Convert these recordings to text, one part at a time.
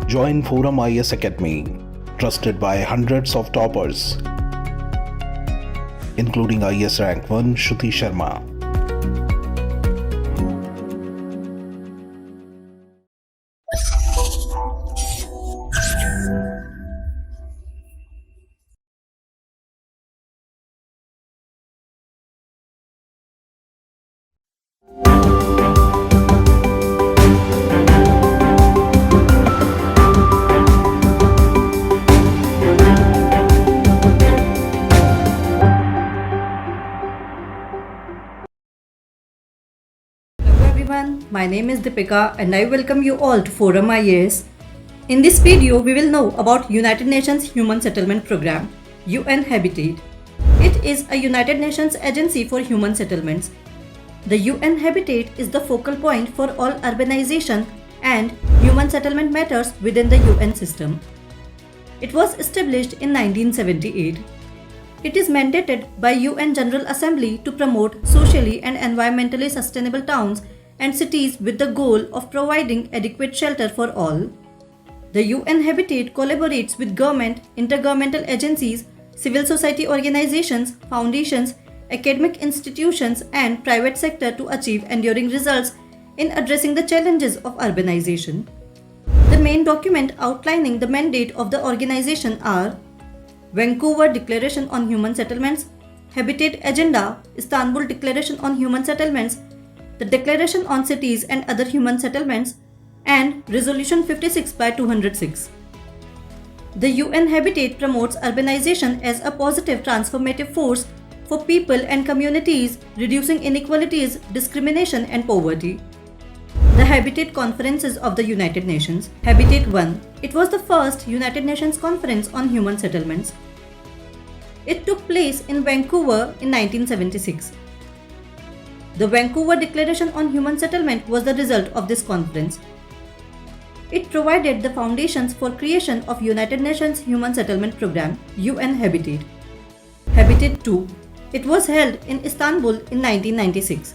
Join ForumIAS Academy, trusted by hundreds of toppers, including IAS Rank 1 Shruti Sharma. My name is Deepika and I welcome you all to ForumIAS. In this video, we will know about United Nations Human Settlement Program, UN Habitat. It is a United Nations agency for human settlements. The UN Habitat is the focal point for all urbanization and human settlement matters within the UN system. It was established in 1978. It is mandated by UN General Assembly to promote socially and environmentally sustainable towns and cities with the goal of providing adequate shelter for all. The UN Habitat collaborates with government, intergovernmental agencies, civil society organizations, foundations, academic institutions, and private sector to achieve enduring results in addressing the challenges of urbanization. The main document outlining the mandate of the organization are Vancouver Declaration on Human Settlements, Habitat Agenda, Istanbul Declaration on Human Settlements, the Declaration on Cities and Other Human Settlements, and Resolution 56/206. The UN Habitat promotes urbanization as a positive transformative force for people and communities, reducing inequalities, discrimination, and poverty. The Habitat Conferences of the United Nations. Habitat 1. It was the first United Nations Conference on Human Settlements. It took place in Vancouver in 1976. The Vancouver Declaration on Human Settlement was the result of this conference. It provided the foundations for creation of United Nations Human Settlement Program, UN Habitat. Habitat 2. It was held in Istanbul in 1996.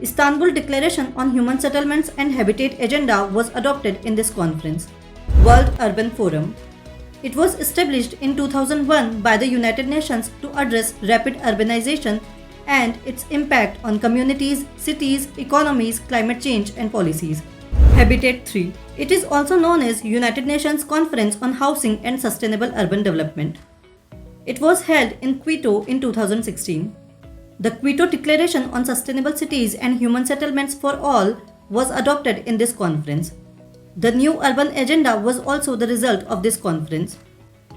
Istanbul Declaration on Human Settlements and Habitat Agenda was adopted in this conference. World Urban Forum. It was established in 2001 by the United Nations to address rapid urbanization and its impact on communities, cities, economies, climate change, and policies. Habitat 3. It is also known as United Nations Conference on Housing and Sustainable Urban Development. It was held in Quito in 2016. The Quito Declaration on Sustainable Cities and Human Settlements for All was adopted in this conference. The New Urban Agenda was also the result of this conference.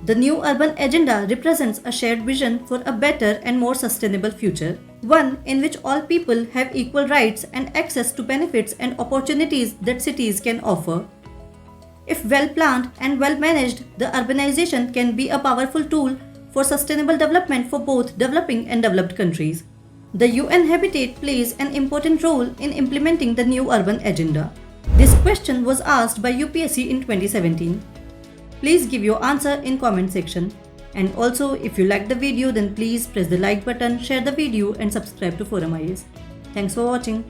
The New Urban Agenda represents a shared vision for a better and more sustainable future, one in which all people have equal rights and access to benefits and opportunities that cities can offer. If well planned and well managed, the urbanization can be a powerful tool for sustainable development for both developing and developed countries. The UN Habitat plays an important role in implementing the New Urban Agenda. This question was asked by UPSC in 2017. Please give your answer in comment section. And also, if you liked the video, then please press the like button, share the video and subscribe to ForumIAS. Thanks for watching.